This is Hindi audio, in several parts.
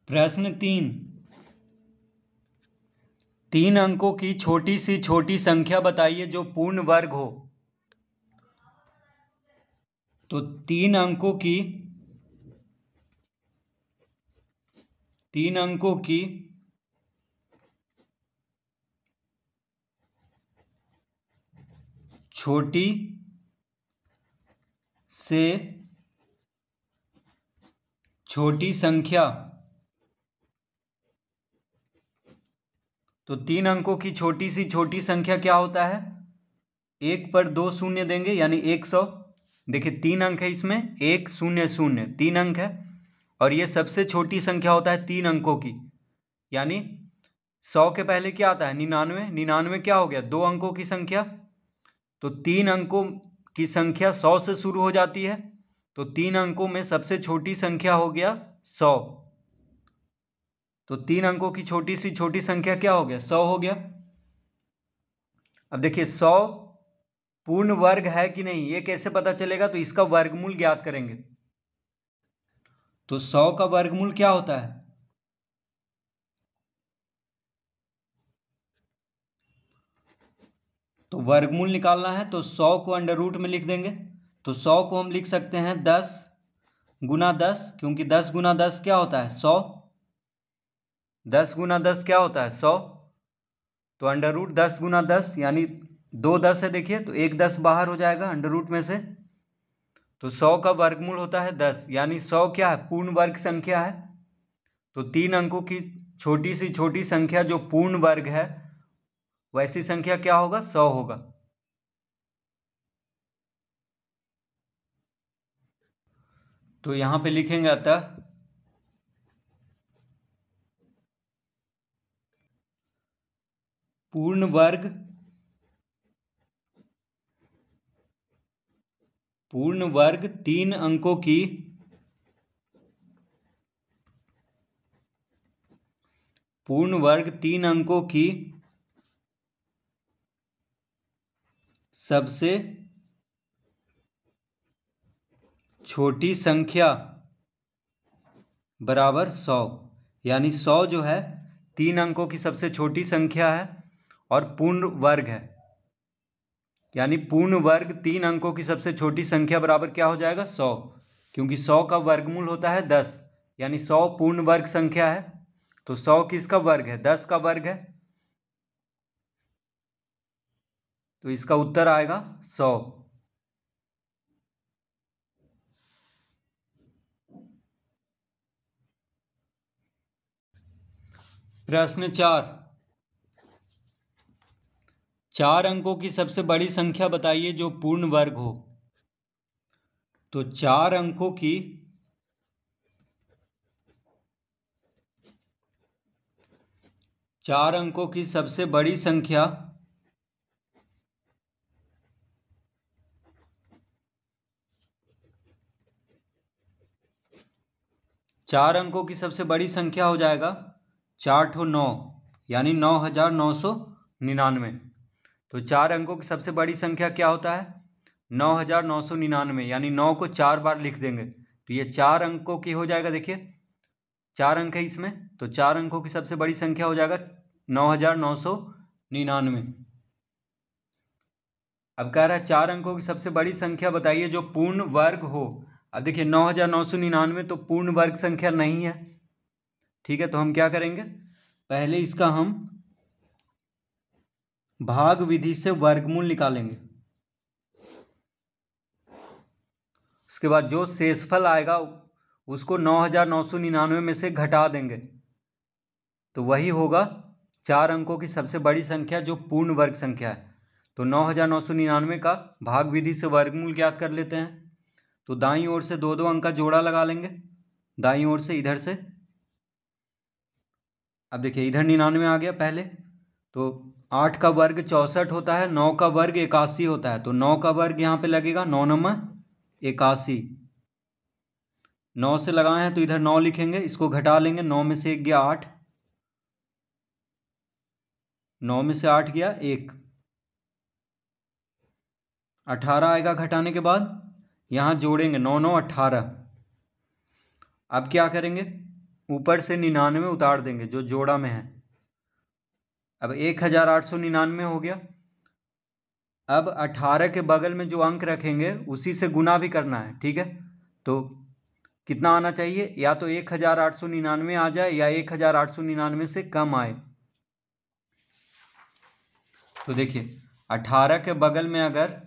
प्रश्न 3, 3 अंकों की छोटी सी छोटी संख्या बताइए जो पूर्ण वर्ग हो। तो 3 अंकों की छोटी से छोटी संख्या। तो 3 अंकों की छोटी सी छोटी संख्या क्या होता है? 1 पर 2 शून्य देंगे यानी 100। देखिए 3 अंक है इसमें, 1 0 0 3 अंक है। और ये सबसे छोटी संख्या होता है 3 अंकों की, यानी 100 के पहले क्या आता है? 99। 99 क्या हो गया? 2 अंकों की संख्या। तो 3 अंकों की संख्या 100 से शुरू हो जाती है। तो 3 अंकों में सबसे छोटी संख्या हो गया 100। तो 3 अंकों की छोटी सी छोटी संख्या क्या हो गया? 100 हो गया। अब देखिए 100 पूर्ण वर्ग है कि नहीं ये कैसे पता चलेगा? तो इसका वर्गमूल ज्ञात करेंगे। तो 100 का वर्गमूल क्या होता है? तो वर्गमूल निकालना है तो 100 को अंडर रूट में लिख देंगे। तो 100 को हम लिख सकते हैं 10 गुना 10, क्योंकि 10 गुना 10 क्या होता है? 100। 10 गुना 10 क्या होता है? 100। तो अंडर रूट 10 गुना 10 यानी 2 10 है, देखिए तो 1 10 बाहर हो जाएगा अंडर रूट में से। तो 100 का वर्गमूल होता है 10, यानी 100 क्या है? पूर्ण वर्ग संख्या है। तो 3 अंकों की छोटी सी छोटी संख्या जो पूर्ण वर्ग है वैसी संख्या क्या होगा? 100 होगा। तो यहां पे लिखेंगे अतः पूर्ण वर्ग 3 अंकों की सबसे छोटी संख्या बराबर 100। यानी 100 जो है 3 अंकों की सबसे छोटी संख्या है और पूर्ण वर्ग है, यानी पूर्ण वर्ग 3 अंकों की सबसे छोटी संख्या बराबर क्या हो जाएगा? 100। क्योंकि 100 का वर्गमूल होता है 10, यानी 100 पूर्ण वर्ग संख्या है। तो 100 किसका वर्ग है? 10 का वर्ग है। तो इसका उत्तर आएगा 100। प्रश्न 4, 4 अंकों की सबसे बड़ी संख्या बताइए जो पूर्ण वर्ग हो। तो 4 अंकों की सबसे बड़ी संख्या हो जाएगा 4 ठो 9, यानी 9999। तो 4 अंकों की सबसे बड़ी संख्या क्या होता है? 9999, यानी 9 को 4 बार लिख देंगे तो ये 4 अंकों की हो जाएगा। देखिए 4 अंक है इसमें, तो 4 अंकों की सबसे बड़ी संख्या हो जाएगा 9999। अब कह रहा है 4 अंकों की सबसे बड़ी संख्या बताइए जो पूर्ण वर्ग हो। अब देखिए 9999 तो पूर्ण वर्ग संख्या नहीं है, ठीक है। तो हम क्या करेंगे? पहले इसका हम भाग विधि से वर्गमूल निकालेंगे। उसके बाद जो शेषफल आएगा उसको 9999 में से घटा देंगे, तो वही होगा 4 अंकों की सबसे बड़ी संख्या जो पूर्ण वर्ग संख्या है। तो 9999 का भाग विधि से वर्गमूल ज्ञात कर लेते हैं। तो दाईं ओर से 2 2 अंक का जोड़ा लगा लेंगे, दाईं ओर से इधर से। अब देखिए इधर 99 आ गया पहले, तो 8 का वर्ग 64 होता है, 9 का वर्ग 81 होता है। तो 9 का वर्ग यहाँ पे लगेगा, 9 9 81। 9 से लगाए हैं तो इधर 9 लिखेंगे, इसको घटा लेंगे। 9 में से 1 गया 8, 9 में से 8 गया 1, 18 आएगा घटाने के बाद। यहाँ जोड़ेंगे 9 9 18। अब क्या करेंगे? ऊपर से 99 उतार देंगे जो जोड़ा में है। अब 1899 हो गया। अब 18 के बगल में जो अंक रखेंगे उसी से गुना भी करना है, ठीक है। तो कितना आना चाहिए, या तो 1899 आ जाए या 1899 से कम आए। तो देखिए 18 के बगल में अगर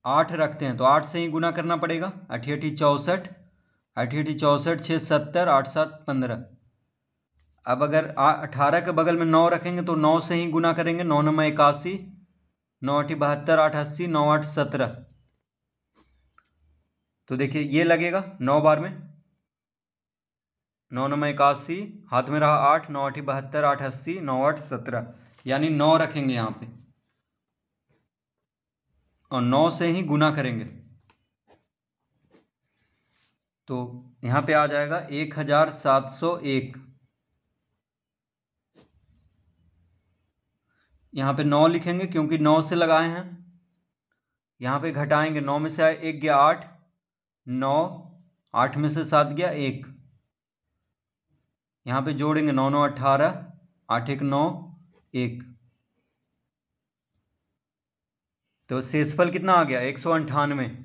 8 रखते हैं तो 8 से ही गुना करना पड़ेगा। 8 8 64, 8 8 64, 6 70, 8 7 15। अब अगर 18 के बगल में 9 रखेंगे तो 9 से ही गुना करेंगे। 9 9 81, 9 8 72, 8 80, 9 8 17। तो देखिए ये लगेगा 9 बार में। 9 9 81, हाथ में रहा 8, 9 8 72, 8 80, 9 8 17, यानी 9 रखेंगे यहाँ पे और 9 से ही गुना करेंगे। तो यहाँ पे आ जाएगा 1701। यहाँ पे 9 लिखेंगे क्योंकि 9 से लगाए हैं। यहाँ पे घटाएंगे, 9 में से 1 गया 8, 9, 8 में से 7 गया 1। यहाँ पे जोड़ेंगे 9 9 18, 8 1 9 1। तो शेषफल कितना आ गया, 198।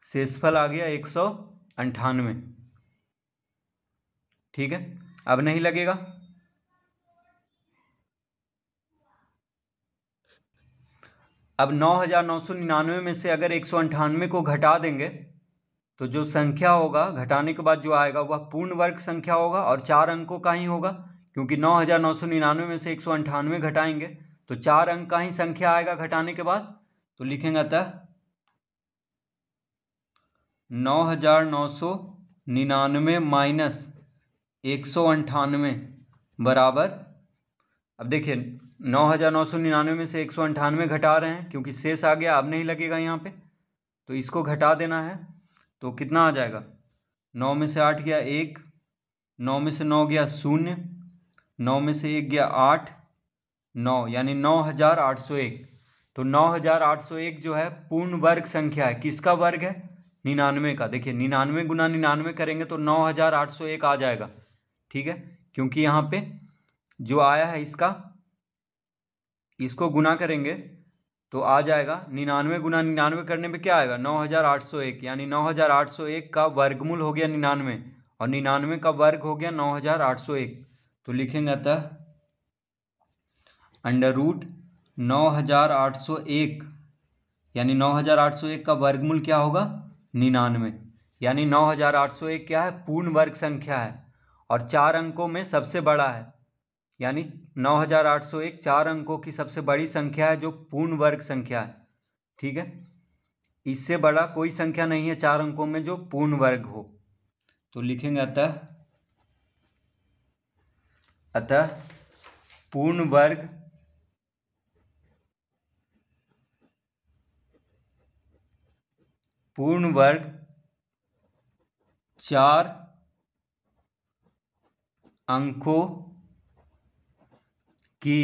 शेषफल आ गया 198, ठीक है। अब नहीं लगेगा। अब 9999 में से अगर 198 को घटा देंगे तो जो संख्या होगा घटाने के बाद जो आएगा वह पूर्ण वर्ग संख्या होगा और 4 अंकों का ही होगा, क्योंकि 9999 में से 198 घटाएंगे तो 4 अंक का ही संख्या आएगा घटाने के बाद। तो लिखेंगे अतः 9999 माइनस 198 बराबर। अब देखिए 9999 में से 198 घटा रहे हैं क्योंकि शेष आ गया, अब नहीं लगेगा यहाँ पे, तो इसको घटा देना है। तो कितना आ जाएगा, 9 में से 8 गया 1, 9 में से 9 गया 0, 9 में से 1 गया 8, 9 यानी 9801। तो 9801 जो है पूर्ण वर्ग संख्या है। किसका वर्ग है, 99 का। देखिए 99 गुना 99 करेंगे तो 9801 आ जाएगा, ठीक है। क्योंकि यहाँ पे जो आया है इसको गुना करेंगे तो आ जाएगा 99 गुना 99 करने पे क्या आएगा, 9801, यानी 9801 का वर्गमूल हो गया 99 और 99 का वर्ग हो गया 9801। तो लिखेंगे अतः अंडर रूट 9801, यानी 9801 का वर्गमूल क्या होगा, 99, यानी 9801 क्या है, पूर्ण वर्ग संख्या है और 4 अंकों में सबसे बड़ा है। यानी 9801 4 अंकों की सबसे बड़ी संख्या है जो पूर्ण वर्ग संख्या है, ठीक है। इससे बड़ा कोई संख्या नहीं है 4 अंकों में जो पूर्ण वर्ग हो। तो लिखेंगे अतः पूर्ण वर्ग 4 अंकों की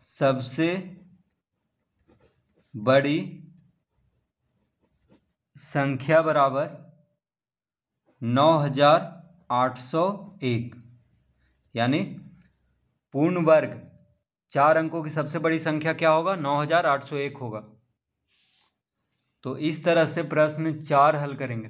सबसे बड़ी संख्या बराबर 9801, यानी पूर्ण वर्ग 4 अंकों की सबसे बड़ी संख्या क्या होगा, 9801 होगा। तो इस तरह से प्रश्न 4 हल करेंगे।